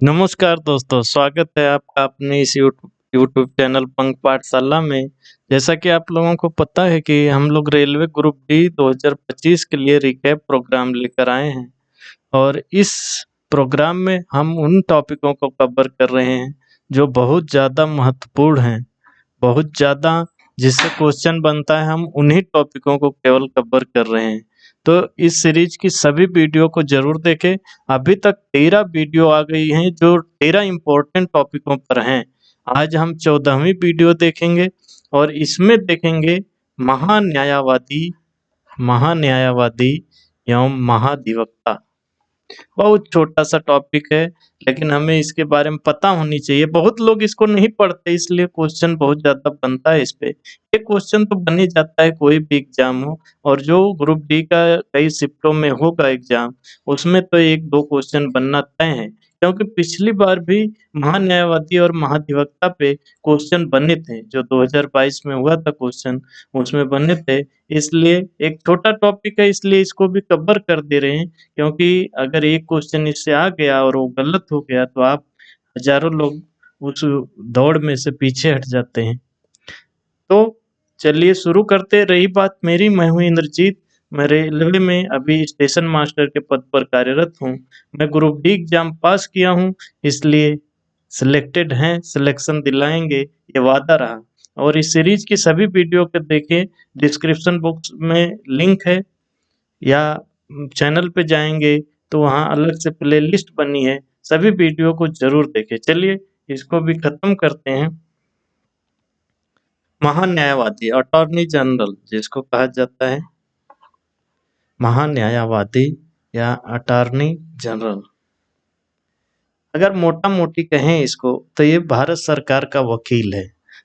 नमस्कार दोस्तों, स्वागत है आपका अपने इस यूट्यूब चैनल पंख पाठशाला में। जैसा कि आप लोगों को पता है कि हम लोग रेलवे ग्रुप डी 2025 के लिए रिकैप प्रोग्राम लेकर आए हैं और इस प्रोग्राम में हम उन टॉपिकों को कवर कर रहे हैं जो बहुत ज़्यादा महत्वपूर्ण हैं, बहुत ज़्यादा जिससे क्वेश्चन बनता है, हम उन्हीं टॉपिकों को केवल कवर कर रहे हैं। तो इस सीरीज की सभी वीडियो को ज़रूर देखें। अभी तक 13 वीडियो आ गई हैं जो 13 इम्पोर्टेंट टॉपिकों पर हैं। आज हम 14वीं वीडियो देखेंगे और इसमें देखेंगे महान्यायवादी महान्यायवादी एवं महाधिवक्ता। बहुत छोटा-सा टॉपिक है, लेकिन हमें इसके बारे में पता होनी चाहिए। बहुत लोग इसको नहीं पढ़ते, इसलिए क्वेश्चन बहुत ज़्यादा बनता है इस पे। ये क्वेश्चन तो बन ही जाता है कोई भी एग्ज़ाम हो, और जो ग्रुप डी का कई शिफ्टों में होगा एग्ज़ाम, उसमें तो 1-2 क्वेश्चन बनना तय है। क्योंकि पिछली बार भी महान्यायवादी और महाधिवक्ता पे क्वेश्चन बने थे, जो 2022 में हुआ था क्वेश्चन, उसमें बने थे। इसलिए एक छोटा टॉपिक है, इसलिए इसको भी कवर कर दे रहे हैं। क्योंकि अगर एक क्वेश्चन इससे आ गया और वो गलत हो गया तो आप हज़ारों लोग उस दौड़ में से पीछे हट जाते हैं। तो चलिए शुरू करते। रही बात मेरी, मैं हूँ इंद्रजीत। मैं रेलवे में अभी स्टेशन मास्टर के पद पर कार्यरत हूँ। मैं ग्रुप डी एग्ज़ाम पास किया हूँ, इसलिए सिलेक्टेड हैं, सिलेक्शन दिलाएँगे, ये वादा रहा। और इस सीरीज़ की सभी वीडियो को देखें, डिस्क्रिप्शन बॉक्स में लिंक है, या चैनल पे जाएँगे तो वहाँ अलग से प्लेलिस्ट बनी है, सभी वीडियो को ज़रूर देखें। चलिए इसको भी खत्म करते हैं। महान्यायवादी, अटॉर्नी जनरल जिसको कहा जाता है, महान्यायवादी या अटॉर्नी जनरल, अगर मोटा-मोटी कहें इसको तो ये भारत सरकार का वकील है।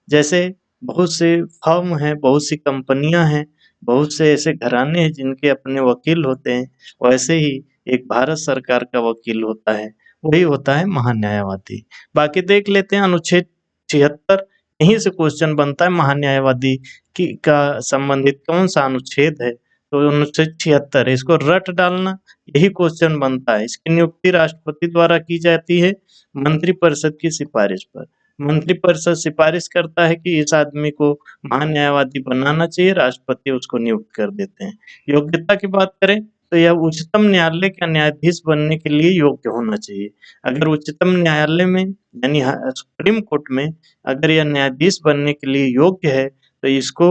जैसे बहुत से फर्म हैं, बहुत सी कंपनियां हैं, बहुत से ऐसे घराने हैं जिनके अपने वकील होते हैं, वैसे ही एक भारत सरकार का वकील होता है, वही होता है महान्यायवादी। बाकी देख लेते हैं अनुच्छेद 76, यहीं से क्वेश्चन बनता है महान्यायवादी की का संबंधित कौन सा अनुच्छेद है, तो अनुच्छेद 76 इसको रट डालना, यही क्वेश्चन बनता है। इसकी नियुक्ति राष्ट्रपति द्वारा की जाती है मंत्रिपरिषद की सिफारिश पर। मंत्रिपरिषद सिफारिश करता है कि इस आदमी को महान्यायवादी बनाना चाहिए, राष्ट्रपति उसको नियुक्त कर देते हैं। योग्यता की बात करें तो यह उच्चतम न्यायालय का न्यायाधीश बनने के लिए योग्य होना चाहिए। अगर उच्चतम न्यायालय में यानी सुप्रीम कोर्ट में अगर यह न्यायाधीश बनने के लिए योग्य है तो इसको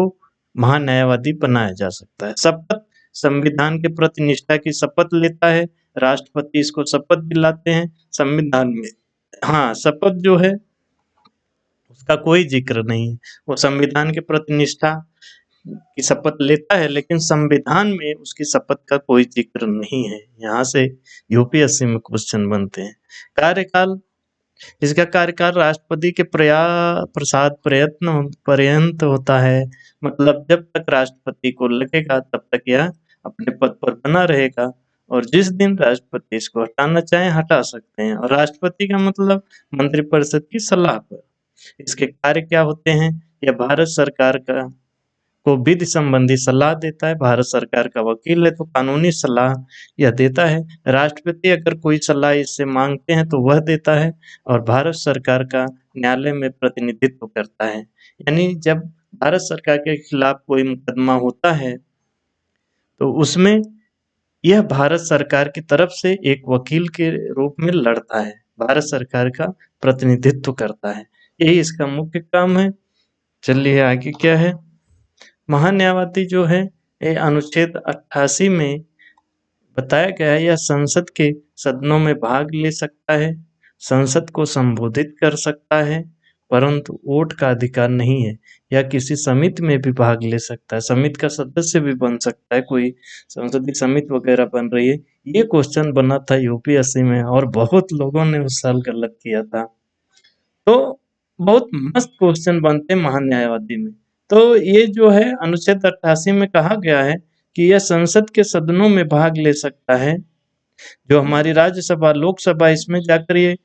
महान्यायवादी बनाया जा सकता है। शपथ, संविधान के प्रति निष्ठा की शपथ लेता है, राष्ट्रपति इसको शपथ दिलाते हैं संविधान में। हाँ, शपथ जो है उसका कोई जिक्र नहीं है, वो संविधान के प्रति निष्ठा की शपथ लेता है, लेकिन संविधान में उसकी शपथ का कोई जिक्र नहीं है। यहाँ से यूपीएससी में क्वेश्चन बनते हैं। कार्यकाल, इसका कार्यकाल राष्ट्रपति के प्रसाद प्रयत्न पर्यंत होता है। मतलब जब तक राष्ट्रपति को लगेगा तब तक यह अपने पद पर बना रहेगा, और जिस दिन राष्ट्रपति इसको हटाना चाहे हटा सकते हैं। और राष्ट्रपति का मतलब मंत्रिपरिषद की सलाह पर। इसके कार्य क्या होते हैं? यह भारत सरकार का को विधि संबंधी सलाह देता है। भारत सरकार का वकील है तो कानूनी सलाह यह देता है। राष्ट्रपति अगर कोई सलाह इससे मांगते हैं तो वह देता है, और भारत सरकार का न्यायालय में प्रतिनिधित्व करता है। यानी जब भारत सरकार के खिलाफ कोई मुकदमा होता है तो उसमें यह भारत सरकार की तरफ से एक वकील के रूप में लड़ता है, भारत सरकार का प्रतिनिधित्व करता है, यही इसका मुख्य काम है। चलिए आगे क्या है। महान्यायवादी जो है ये अनुच्छेद 88 में बताया गया है, यह संसद के सदनों में भाग ले सकता है, संसद को संबोधित कर सकता है, परंतु वोट का अधिकार नहीं है। या किसी समिति में भी भाग ले सकता है, समिति का सदस्य भी बन सकता है, कोई संसदीय समिति वगैरह बन रही है। ये क्वेश्चन बना था यूपीएससी में और बहुत लोगों ने उस साल गलत किया था। तो बहुत मस्त क्वेश्चन बनते हैं महान्यायवादी में। तो ये जो है अनुच्छेद 88 में कहा गया है कि यह संसद के सदनों में भाग ले सकता है, जो हमारी राज्यसभा, लोकसभा, इसमें जाकर ये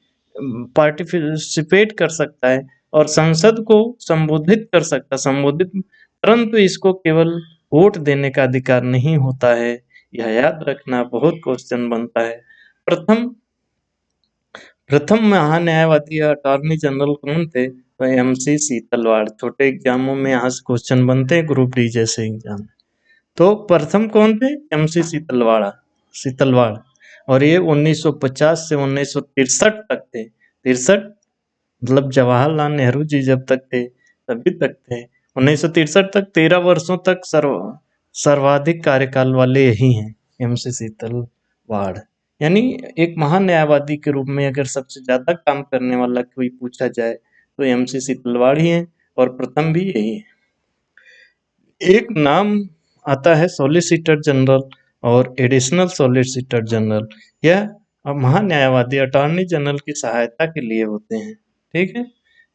पार्टिसिपेट कर सकता है और संसद को संबोधित कर सकता है, संबोधित, परंतु इसको केवल वोट देने का अधिकार नहीं होता है। यह याद रखना, बहुत क्वेश्चन बनता है। प्रथम प्रथम महान्यायवादी या अटॉर्नी जनरल कौन थे? तो MC सीतलवाड़। छोटे एग्जामों में यहाँ से क्वेश्चन बनते हैं, ग्रुप डी जैसे एग्जाम। तो प्रथम कौन थे? MC सीतलवाड़। और ये 1950 से 1963 तक थे। 63 मतलब जवाहरलाल नेहरू जी जब तक थे तभी तक थे। 1963 तक 13 वर्षों तक सर्वाधिक कार्यकाल वाले यही हैं, MC सीतलवाड़। यानी एक महान न्यायवादी के रूप में अगर सबसे ज्यादा काम करने वाला कोई पूछा जाए तो MC सीतलवाड़ ही है, और प्रथम भी यही है। एक नाम आता है सॉलिसिटर जनरल और एडिशनल सॉलिसिटर जनरल। यह महान्यायवादी अटॉर्नी जनरल की सहायता के लिए होते हैं। ठीक है,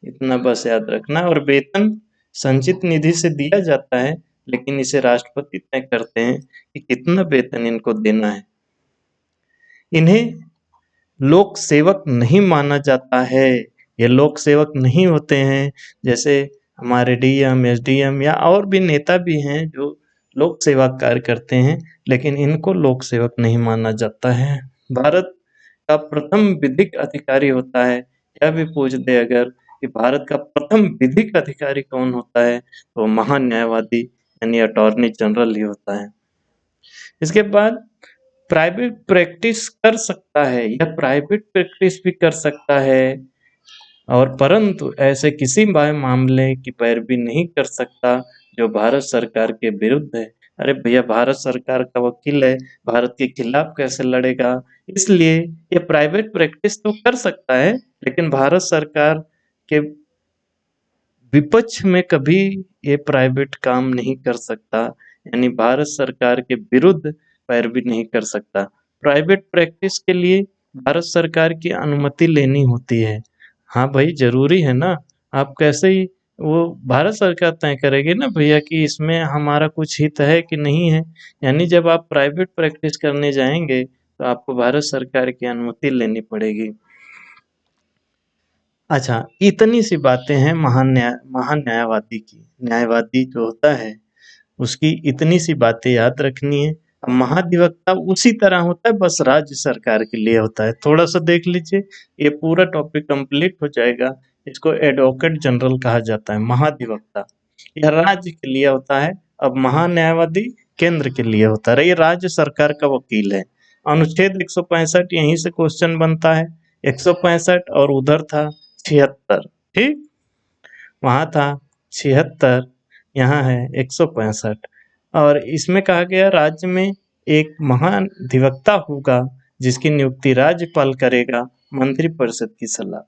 इतना बस याद रखना। और वेतन संचित निधि से दिया जाता है, लेकिन इसे राष्ट्रपति तय करते हैं कि कितना वेतन इनको देना है। इन्हें लोक सेवक नहीं माना जाता है। ये लोक सेवक नहीं होते हैं, जैसे हमारे DM, SDM या और भी नेता भी हैं जो लोक सेवा कार्य करते हैं, लेकिन इनको लोक सेवक नहीं माना जाता है। भारत का प्रथम विधिक अधिकारी होता है। यह भी पूछ दे अगर कि भारत का प्रथम विधिक अधिकारी कौन होता है, तो महान न्यायवादी यानी अटॉर्नी जनरल ही होता है। इसके बाद प्राइवेट प्रैक्टिस कर सकता है, यह प्राइवेट प्रैक्टिस भी कर सकता है, और परंतु ऐसे किसी मामले की पैरवी नहीं कर सकता जो भारत सरकार के विरुद्ध है। अरे भैया, भारत सरकार का वकील है, भारत के खिलाफ कैसे लड़ेगा? इसलिए ये प्राइवेट प्रैक्टिस तो कर सकता है, लेकिन भारत सरकार के विपक्ष में कभी ये प्राइवेट काम नहीं कर सकता, यानी भारत सरकार के विरुद्ध पैरवी नहीं कर सकता। प्राइवेट प्रैक्टिस के लिए भारत सरकार की अनुमति लेनी होती है। हाँ भाई, जरूरी है ना। आप कैसे ही वो भारत सरकार तय करेगी ना भैया कि इसमें हमारा कुछ हित है कि नहीं है। यानी जब आप प्राइवेट प्रैक्टिस करने जाएंगे तो आपको भारत सरकार की अनुमति लेनी पड़ेगी। अच्छा, इतनी सी बातें हैं महान न्यायवादी की। न्यायवादी जो होता है उसकी इतनी सी बातें याद रखनी है। अब महाधिवक्ता उसी तरह होता है, बस राज्य सरकार के लिए होता है। थोड़ा सा देख लीजिए, ये पूरा टॉपिक कंप्लीट हो जाएगा। इसको एडवोकेट जनरल कहा जाता है। महाधिवक्ता यह राज्य के लिए होता है। अब महान्यायवादी केंद्र के लिए होता है, ये राज्य सरकार का वकील है। अनुच्छेद 165 यहीं से क्वेश्चन बनता है। 165 और उधर था 76। ठीक, वहां था 76, यहाँ है 165। और इसमें कहा गया राज्य में एक महान अधिवक्ता होगा जिसकी नियुक्ति राज्यपाल करेगा मंत्रिपरिषद की सलाह।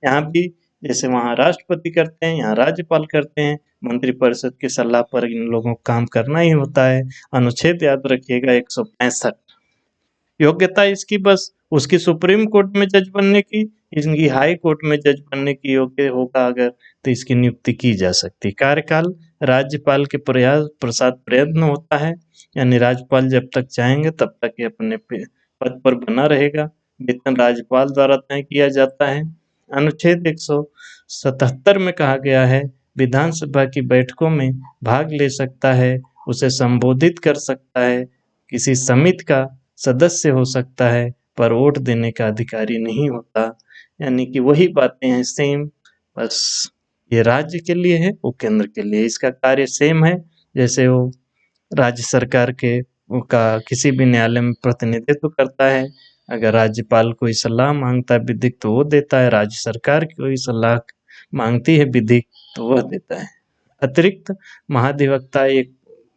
यहाँ भी जैसे वहाँ राष्ट्रपति करते हैं, यहाँ राज्यपाल करते हैं। मंत्रिपरिषद की सलाह पर इन लोगों को काम करना ही होता है। अनुच्छेद याद रखिएगा 165। योग्यता इसकी बस उसकी सुप्रीम कोर्ट में जज बनने की, इसकी हाई कोर्ट में जज बनने की योग्य होगा अगर, तो इसकी नियुक्ति की जा सकती। कार्यकाल राज्यपाल के प्रसाद प्रयत्न होता है, यानी राज्यपाल जब तक चाहेंगे तब तक ये अपने पद पर बना रहेगा। वेतन राज्यपाल द्वारा तय किया जाता है। अनुच्छेद 177 में कहा गया है विधानसभा की बैठकों में भाग ले सकता है, उसे संबोधित कर सकता है, किसी समिति का सदस्य हो सकता है, पर वोट देने का अधिकारी नहीं होता। यानी कि वही बातें हैं सेम, बस ये राज्य के लिए है, वो केंद्र के लिए। इसका कार्य सेम है, जैसे वो राज्य सरकार के का किसी भी न्यायालय में प्रतिनिधित्व करता है। अगर राज्यपाल कोई सलाह मांगता है विधिक तो वो देता है, राज्य सरकार की कोई सलाह मांगती है विधिक तो वह देता है। अतिरिक्त महाधिवक्ता एक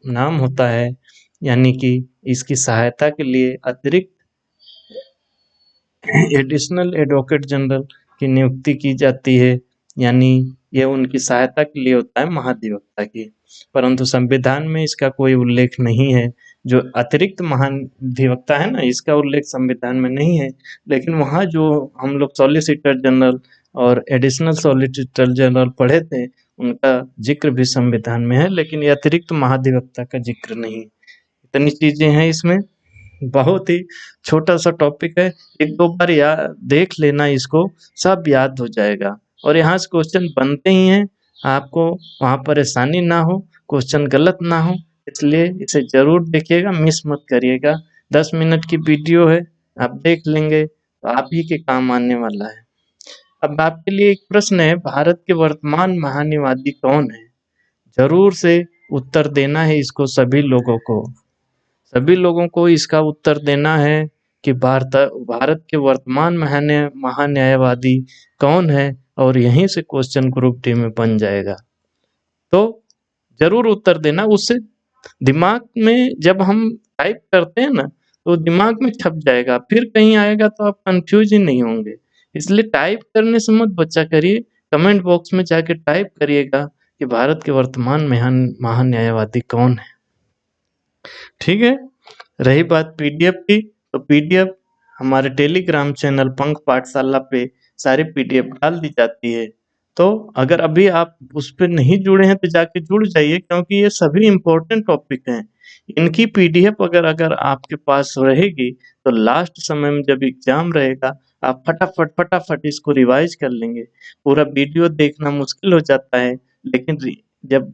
नाम होता है, यानी कि इसकी सहायता के लिए अतिरिक्त एडिशनल एडवोकेट जनरल की नियुक्ति की जाती है, यानी यह उनकी सहायता के लिए होता है महाधिवक्ता की। परंतु संविधान में इसका कोई उल्लेख नहीं है। जो अतिरिक्त महाधिवक्ता है ना, इसका उल्लेख संविधान में नहीं है, लेकिन वहाँ जो हम लोग सॉलिसिटर जनरल और एडिशनल सॉलिसिटर जनरल पढ़े थे उनका जिक्र भी संविधान में है, लेकिन ये अतिरिक्त महाधिवक्ता का जिक्र नहीं। इतनी चीजें हैं इसमें, बहुत ही छोटा सा टॉपिक है। एक दो बार याद देख लेना, इसको सब याद हो जाएगा। और यहाँ से क्वेश्चन बनते ही हैं, आपको वहाँ परेशानी ना हो, क्वेश्चन गलत ना हो, इसलिए इसे जरूर देखिएगा, मिस मत करिएगा। 10 मिनट की वीडियो है, आप देख लेंगे तो आप ही के काम आने वाला है। अब आपके लिए एक प्रश्न है, भारत के वर्तमान महान्यवादी कौन है? जरूर से उत्तर देना है इसको सभी लोगों को। सभी लोगों को इसका उत्तर देना है कि भारत भारत के वर्तमान महान्यायवादी कौन है, और यहीं से क्वेश्चन ग्रुप डी में बन जाएगा। तो जरूर उत्तर देना, उससे दिमाग में जब हम टाइप करते हैं ना, तो दिमाग में छप जाएगा, फिर कहीं आएगा तो आप कंफ्यूज ही नहीं होंगे। इसलिए टाइप करने से मत बच्चा करिए, कमेंट बॉक्स में जाके टाइप करिएगा कि भारत के वर्तमान महान्यायवादी कौन है। ठीक है। रही बात पीडीएफ की, तो पीडीएफ हमारे टेलीग्राम चैनल पंख पाठशाला पे सारी पीडीएफ डाल दी जाती है। तो अगर अभी आप उस पे नहीं जुड़े हैं तो जाके जुड़ जाइए, क्योंकि ये सभी इम्पोर्टेंट टॉपिक हैं। इनकी पीडीएफ अगर अगर आपके पास रहेगी तो लास्ट समय में जब एग्जाम रहेगा, आप फटाफट फटाफट इसको रिवाइज कर लेंगे। पूरा वीडियो देखना मुश्किल हो जाता है, लेकिन जब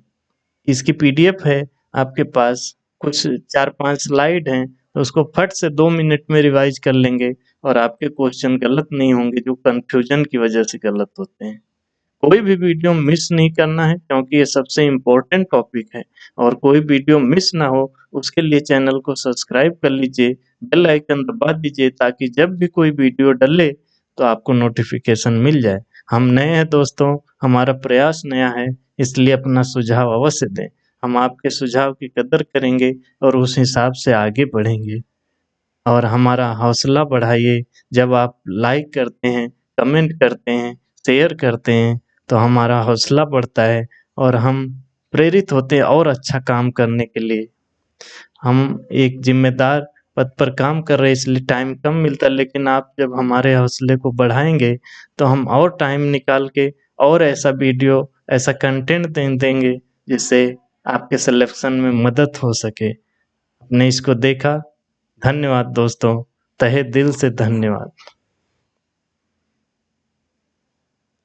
इसकी पीडीएफ है आपके पास, कुछ 4-5 स्लाइड हैं, तो उसको फट से 2 मिनट में रिवाइज कर लेंगे और आपके क्वेश्चन गलत नहीं होंगे, जो कंफ्यूजन की वजह से गलत होते हैं। कोई भी वीडियो मिस नहीं करना है, क्योंकि ये सबसे इम्पोर्टेंट टॉपिक है, और कोई वीडियो मिस ना हो उसके लिए चैनल को सब्सक्राइब कर लीजिए, बेल आइकन दबा दीजिए, ताकि जब भी कोई वीडियो डले तो आपको नोटिफिकेशन मिल जाए। हम नए हैं दोस्तों, हमारा प्रयास नया है, इसलिए अपना सुझाव अवश्य दें। हम आपके सुझाव की कदर करेंगे और उस हिसाब से आगे बढ़ेंगे। और हमारा हौसला बढ़ाइए, जब आप लाइक करते हैं, कमेंट करते हैं, शेयर करते हैं, तो हमारा हौसला बढ़ता है और हम प्रेरित होते हैं और अच्छा काम करने के लिए। हम एक जिम्मेदार पद पर काम कर रहे हैं, इसलिए टाइम कम मिलता है, लेकिन आप जब हमारे हौसले को बढ़ाएंगे तो हम और टाइम निकाल के और ऐसा वीडियो, ऐसा कंटेंट देंगे जिससे आपके सिलेक्शन में मदद हो सके। आपने इसको देखा, धन्यवाद दोस्तों, तहे दिल से धन्यवाद।